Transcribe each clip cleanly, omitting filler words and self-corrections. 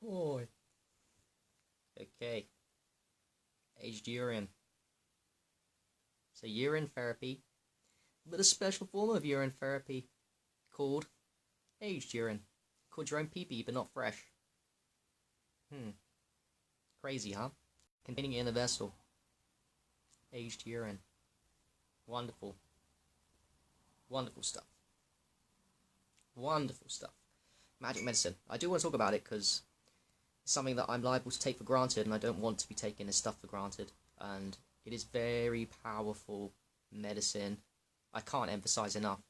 Oi. Okay. Aged urine. So urine therapy, but a special form of urine therapy called aged urine. Called your own pee-pee, but not fresh. Crazy, huh? Containing it in a vessel. Aged urine. Wonderful. Wonderful stuff. Wonderful stuff. Magic medicine. I do want to talk about it because it's something that I'm liable to take for granted, and I don't want to be taking this stuff for granted. And it is very powerful medicine. I can't emphasize enough.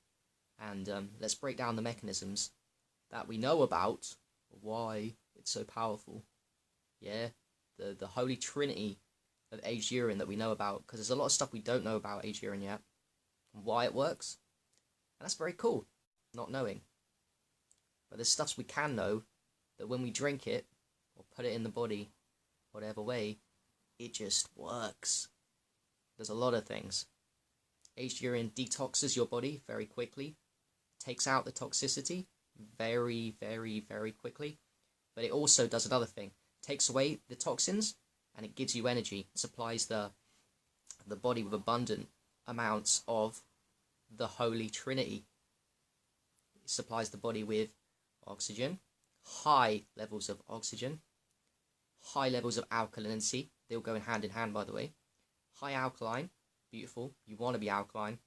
And let's break down the mechanisms that we know about, why it's so powerful. Yeah, the holy trinity of aged urine that we know about, because there's a lot of stuff we don't know about aged urine yet, and why it works. And that's very cool, not knowing. But there's stuff we can know, that when we drink it, or put it in the body, whatever way, it just works. There's a lot of things. Aged urine detoxes your body very quickly, takes out the toxicity very, very, very quickly, but it also does another thing. Takes away the toxins, and it gives you energy. It supplies the body with abundant amounts of the Holy Trinity. It supplies the body with oxygen, high levels of oxygen, high levels of alkalinity. They all go in hand, by the way. High alkaline, beautiful. You want to be alkaline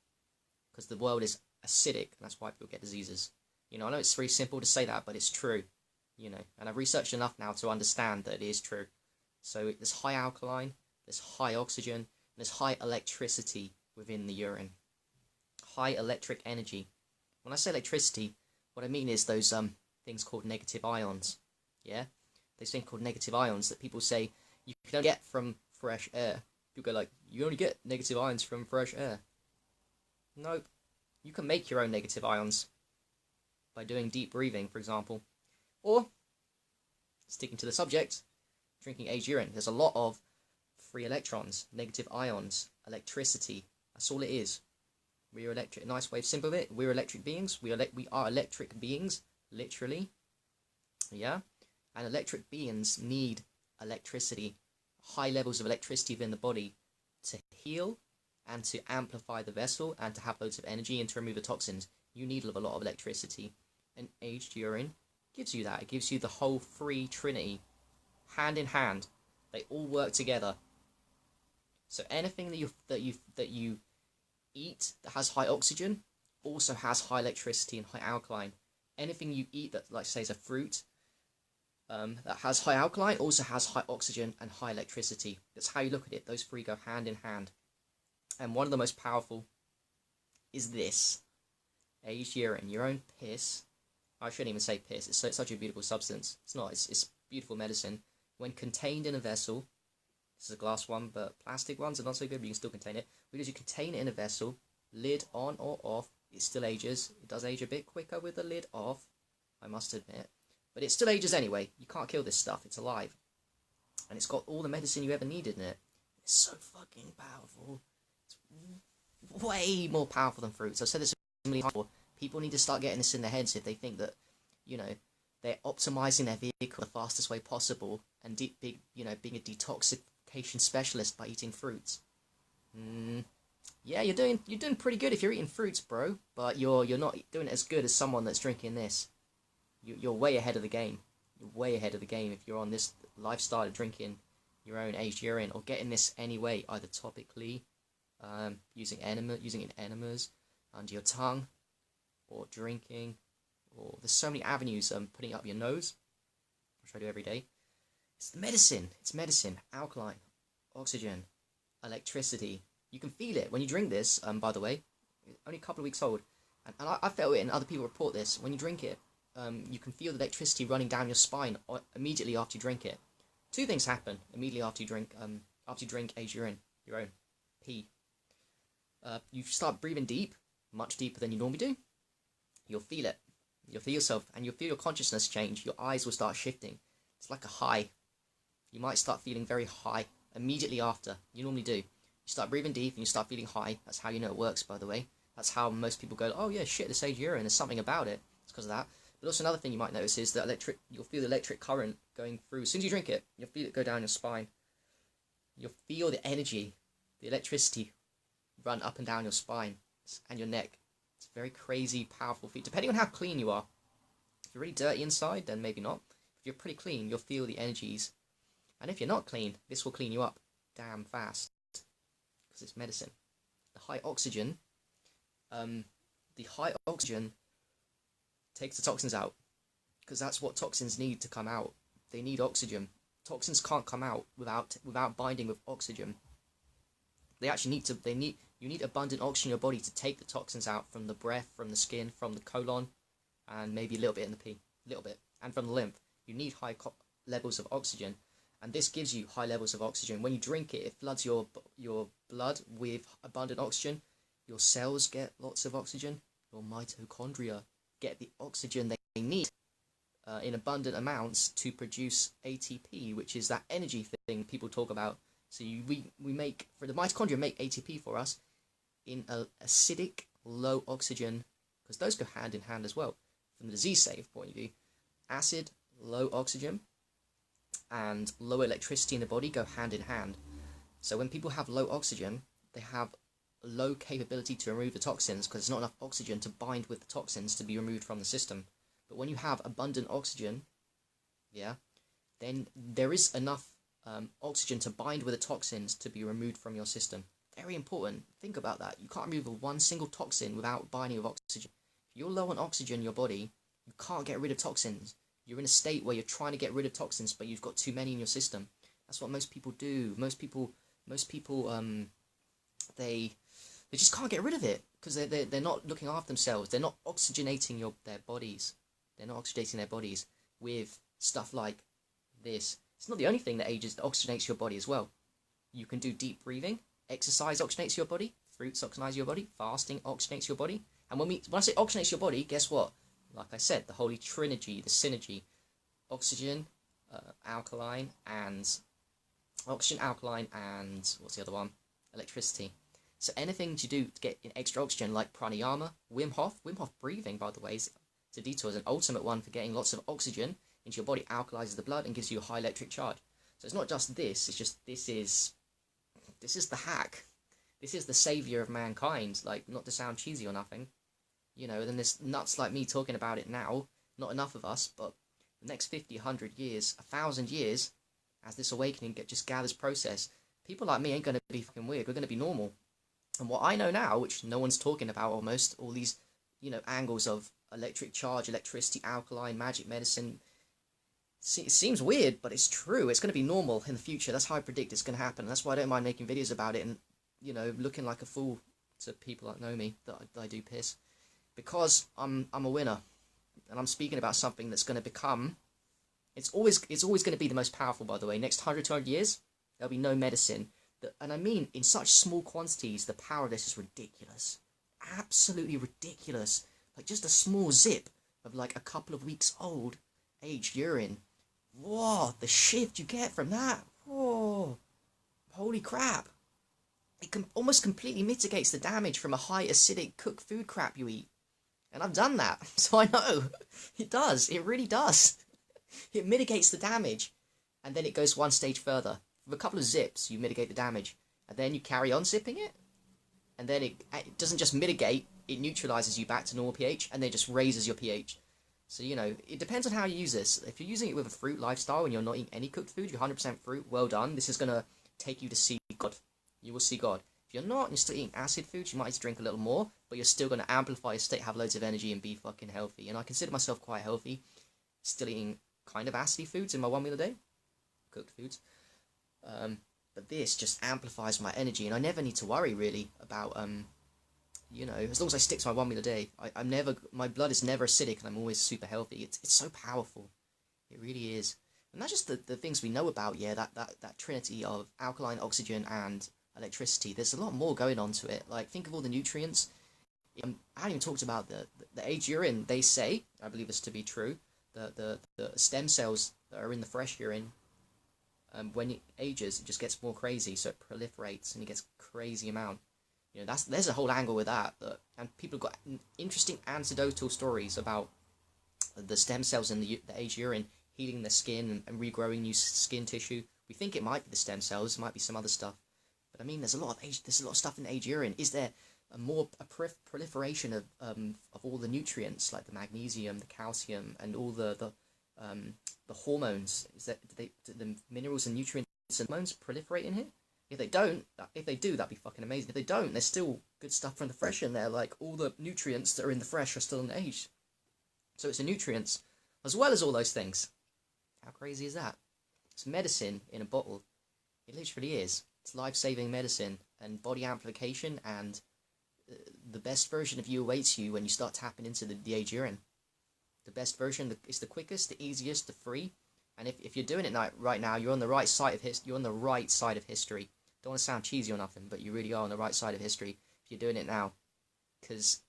because the world is acidic, and that's why people get diseases. You know, I know it's very simple to say that, but it's true. You know, and I've researched enough now to understand that it is true. So there's high alkaline, there's high oxygen, and there's high electricity within the urine. High electric energy. When I say electricity, what I mean is those things called negative ions. Yeah, those things called negative ions that people say you can only get from fresh air. People go like, you only get negative ions from fresh air. Nope. You can make your own negative ions by doing deep breathing, for example. Or, sticking to the subject, drinking aged urine. There's a lot of free electrons, negative ions, electricity. That's all it is. We're electric. Nice way of simple of it. We're electric beings. We are electric beings, literally. Yeah? And electric beings need electricity, high levels of electricity within the body to heal and to amplify the vessel and to have loads of energy and to remove the toxins. You need a lot of electricity. And aged urine gives you that. It gives you the whole free trinity, hand in hand. They all work together. So anything that you eat that has high oxygen also has high electricity and high alkaline. Anything you eat that, like say, is a fruit that has high alkaline also has high oxygen and high electricity. That's how you look at it. Those three go hand in hand. And one of the most powerful is this. Aged urine, your own piss. I shouldn't even say piss. It's such a beautiful substance. It's not. It's beautiful medicine. When contained in a vessel, this is a glass one, but plastic ones are not so good, but you can still contain it. Because you contain it in a vessel, lid on or off, it still ages. It does age a bit quicker with the lid off, I must admit. But it still ages anyway. You can't kill this stuff. It's alive. And it's got all the medicine you ever needed in it. It's so fucking powerful. It's way more powerful than fruits. I've said this a million times before. People need to start getting this in their heads if they think that, you know, they're optimizing their vehicle the fastest way possible and being a detoxification specialist by eating fruits. Yeah, you're doing pretty good if you're eating fruits, bro. But you're not doing it as good as someone that's drinking this. You're way ahead of the game. You're way ahead of the game if you're on this lifestyle of drinking your own aged urine or getting this anyway, either topically, using it in enemas under your tongue, or drinking, or there's so many avenues. Putting it up your nose, which I do every day. It's medicine. It's medicine. Alkaline, oxygen, electricity. You can feel it when you drink this. By the way, only a couple of weeks old, and I felt it, and other people report this. When you drink it, you can feel the electricity running down your spine immediately after you drink it. Two things happen immediately after you drink aged urine, your own pee. You start breathing deep, much deeper than you normally do. You'll feel it. You'll feel yourself, and you'll feel your consciousness change. Your eyes will start shifting. It's like a high. You might start feeling very high immediately after. You normally do. You start breathing deep, and you start feeling high. That's how you know it works, by the way. That's how most people go, oh yeah, shit, this aged urine, there's something about it. It's because of that. But also another thing you might notice is that you'll feel the electric current going through. As soon as you drink it, you'll feel it go down your spine. You'll feel the energy, the electricity run up and down your spine and your neck. It's a very crazy, powerful feat, depending on how clean you are. If you're really dirty inside, then maybe not. If you're pretty clean, you'll feel the energies. And if you're not clean, this will clean you up damn fast. Because it's medicine. The high oxygen takes the toxins out. Because that's what toxins need to come out. They need oxygen. Toxins can't come out without binding with oxygen. They actually you need abundant oxygen in your body to take the toxins out from the breath, from the skin, from the colon, and maybe a little bit in the pee, and from the lymph. You need high levels of oxygen, and this gives you high levels of oxygen. When you drink it, it floods your blood with abundant oxygen. Your cells get lots of oxygen. Your mitochondria get the oxygen they need in abundant amounts to produce ATP, which is that energy thing people talk about. So we make, for the mitochondria make ATP for us in a acidic, low oxygen, because those go hand in hand as well. From the disease safe point of view, acid, low oxygen, and low electricity in the body go hand in hand. So when people have low oxygen, they have low capability to remove the toxins because there's not enough oxygen to bind with the toxins to be removed from the system. But when you have abundant oxygen, then there is enough oxygen to bind with the toxins to be removed from your system. Very important. Think about that. You can't remove one single toxin without binding with oxygen. If you're low on oxygen in your body, you can't get rid of toxins. You're in a state where you're trying to get rid of toxins, but you've got too many in your system. That's what most people do. Most people, they just can't get rid of it because they're not looking after themselves. They're not oxygenating their bodies. They're not oxygenating their bodies with stuff like this. It's not the only thing that oxygenates your body as well. You can do deep breathing. Exercise oxygenates your body. Fruits oxygenate your body. Fasting oxygenates your body. And when I say oxygenates your body, guess what? Like I said, the holy trinity, the synergy. Oxygen, alkaline, and what's the other one? Electricity. So anything to do to get extra oxygen, like pranayama, Wim Hof breathing, by the way, is a detour, is an ultimate one for getting lots of oxygen into your body, alkalizes the blood and gives you a high electric charge. So it's not just this, it's just this is the hack. This is the savior of mankind, like, not to sound cheesy or nothing. You know, then there's nuts like me talking about it now, not enough of us, but the next 50, 100 years, 1,000 years, as this awakening just gathers process, people like me ain't going to be fucking weird, we're going to be normal. And what I know now, which no one's talking about almost, all these, angles of electric charge, electricity, alkaline, magic medicine, it seems weird, but it's true. It's going to be normal in the future. That's how I predict it's going to happen. That's why I don't mind making videos about it and, looking like a fool to people that know me, that I do piss. Because I'm a winner, and I'm speaking about something that's going to become... It's always going to be the most powerful, by the way. Next 100, 200 years, there'll be no medicine. And I mean, in such small quantities, the power of this is ridiculous. Absolutely ridiculous. Like, just a small zip of, like, a couple of weeks old, aged urine. Whoa, the shift you get from that. Whoa, holy crap. It almost completely mitigates the damage from a high acidic cooked food crap you eat. And I've done that, so I know. It does, it really does. It mitigates the damage. And then it goes one stage further. With a couple of zips, you mitigate the damage. And then you carry on zipping it. And then it doesn't just mitigate, it neutralizes you back to normal pH, and then it just raises your pH. So, it depends on how you use this. If you're using it with a fruit lifestyle and you're not eating any cooked food, you're 100% fruit, well done. This is going to take you to see God. You will see God. If you're not and you're still eating acid foods, you might need to drink a little more, but you're still going to amplify your state, have loads of energy, and be fucking healthy. And I consider myself quite healthy, still eating kind of acidy foods in my 1 meal a day, cooked foods. But this just amplifies my energy, and I never need to worry, really, about, as long as I stick to my 1 meal a day, my blood is never acidic, and I'm always super healthy. It's so powerful. It really is. And that's just the things we know about, that trinity of alkaline, oxygen, and electricity. There's a lot more going on to it. Like, think of all the nutrients. I haven't even talked about the aged urine. They say, I believe this to be true, the stem cells that are in the fresh urine, when it ages, it just gets more crazy, so it proliferates, and it gets crazy amount. There's a whole angle with that, and people have got interesting anecdotal stories about the stem cells in the aged urine healing the skin and regrowing new skin tissue. We think it might be the stem cells, it might be some other stuff. But I mean, there's a lot of stuff in aged urine. Is there a proliferation of all the nutrients like the magnesium, the calcium, and all the hormones? Is that do the minerals and nutrients and hormones proliferate in here? If they do, that'd be fucking amazing. If they don't, there's still good stuff from the fresh in there. Like all the nutrients that are in the fresh are still in the aged. So it's the nutrients as well as all those things. How crazy is that? It's medicine in a bottle. It literally is. It's life-saving medicine and body amplification, and the best version of you awaits you when you start tapping into the aged urine. The best version is the quickest, the easiest, the free. And if you're doing it right now, you're on the right side of history. You're on the right side of history. Don't want to sound cheesy or nothing, but you really are on the right side of history if you're doing it now. Because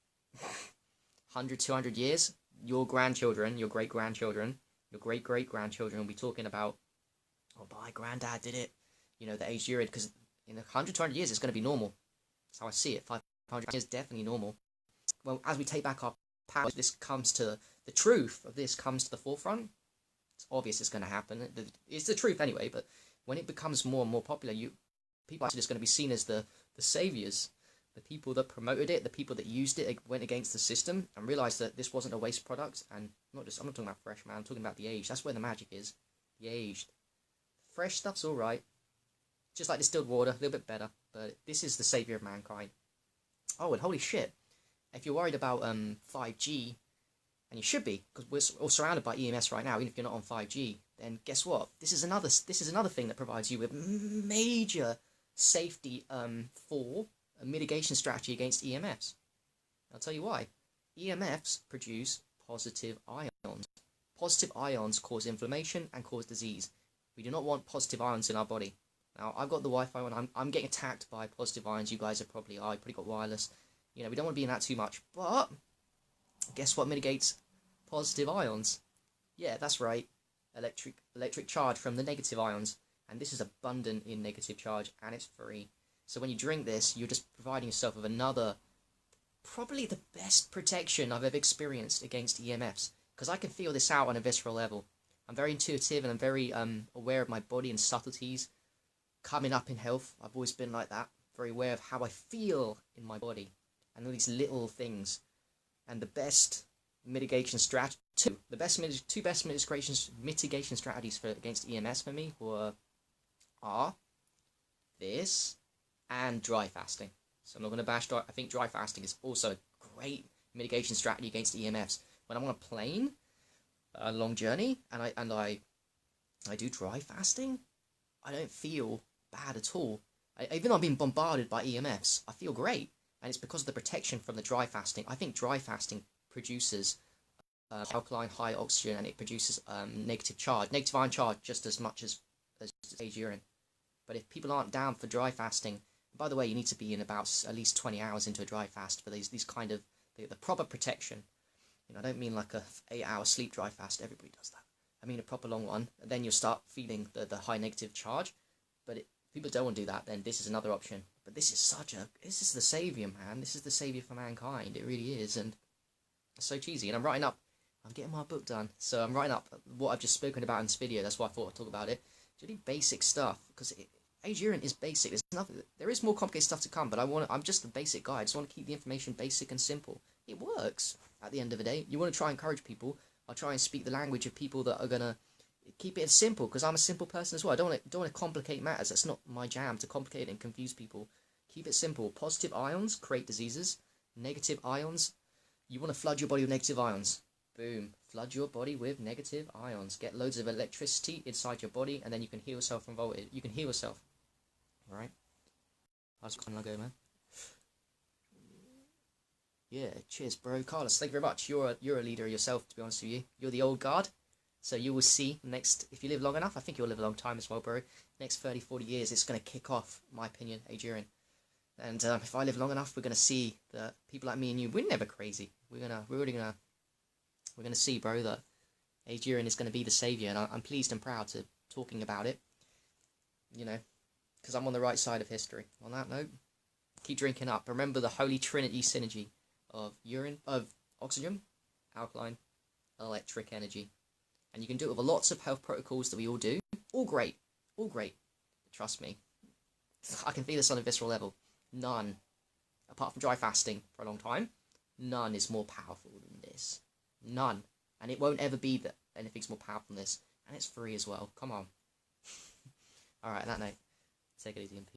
100, 200 years, your grandchildren, your great-grandchildren, your great-great-grandchildren will be talking about, oh, my granddad did it. You know, the aged urine, because in 100, 200 years, it's going to be normal. That's how I see it. 500 years, definitely normal. Well, as we take back our power, the truth of this comes to the forefront. It's obvious it's going to happen. It's the truth anyway, but when it becomes more and more popular, people are just going to be seen as the saviors. The people that promoted it, the people that used it, went against the system and realized that this wasn't a waste product. And I'm not talking about fresh, man. I'm talking about the aged. That's where the magic is. The aged. Fresh stuff's all right. Just like distilled water, a little bit better. But this is the savior of mankind. Oh, and holy shit. If you're worried about 5G, and you should be, because we're all surrounded by EMS right now, even if you're not on 5G, then guess what? This is another thing that provides you with major safety for a mitigation strategy against EMFs. I'll tell you why. EMFs produce positive ions. Positive ions cause inflammation and cause disease. We do not want positive ions in our body. Now, I've got the Wi-Fi on. I'm getting attacked by positive ions. You guys are probably are. You probably got wireless. You know, we don't want to be in that too much. But guess what mitigates positive ions? Yeah, that's right. Electric charge from the negative ions. And this is abundant in negative charge, and it's free. So when you drink this, you're just providing yourself with another, probably the best protection I've ever experienced against EMFs. Because I can feel this out on a visceral level. I'm very intuitive, and I'm very aware of my body and subtleties. Coming up in health, I've always been like that. Very aware of how I feel in my body. And all these little things. And the best mitigation strategy, two best mitigation strategies against EMS for me are this and dry fasting. So I'm not going to bash I think dry fasting is also a great mitigation strategy against EMFs. When I'm on a plane, a long journey, and I do dry fasting, I don't feel bad at all. Even though I'm being bombarded by EMFs, I feel great. And it's because of the protection from the dry fasting. I think dry fasting produces alkaline, high oxygen, and it produces negative ion charge just as much as aged urine. But if people aren't down for dry fasting, by the way, you need to be in about at least 20 hours into a dry fast for these kind of the proper protection. You know, I don't mean like a 8-hour sleep dry fast. Everybody does that. I mean a proper long one. And then you'll start feeling the high negative charge. But if people don't want to do that, then this is another option. But this is the savior, man. This is the savior for mankind. It really is. And it's so cheesy. And I'm getting my book done. So I'm writing up what I've just spoken about in this video. That's why I thought I'd talk about it. It's really basic stuff. Because aged urine is basic. There is more complicated stuff to come. But I'm just the basic guy. I just want to keep the information basic and simple. It works at the end of the day. You want to try and encourage people. I'll try and speak the language of people that are going to keep it simple, because I'm a simple person as well. I don't want to complicate matters. That's not my jam, to complicate it and confuse people. Keep it simple. Positive ions create diseases. Negative ions, you want to flood your body with negative ions. Boom. Flood your body with negative ions. Get loads of electricity inside your body, and then you can heal yourself from voltage. You can heal yourself. Alright? I'll just go, man. Yeah, cheers, bro. Carlos, thank you very much. You're a leader yourself, to be honest with you. You're the old guard. So you will see next, if you live long enough, I think you'll live a long time as well, bro. Next 30, 40 years, it's going to kick off, in my opinion, aged urine. And if I live long enough, we're going to see that people like me and you, we're never crazy. We're going to see, bro, that aged urine is going to be the savior. And I'm pleased and proud to talking about it, you know, because I'm on the right side of history. On that note, keep drinking up. Remember the holy Trinity synergy of urine, of oxygen, alkaline, electric energy. And you can do it with lots of health protocols that we all do. All great. All great. But trust me. I can feel this on a visceral level. None, apart from dry fasting for a long time, none is more powerful than this. None. And it won't ever be that anything's more powerful than this. And it's free as well. Come on. Alright, on that note, take it easy and peace.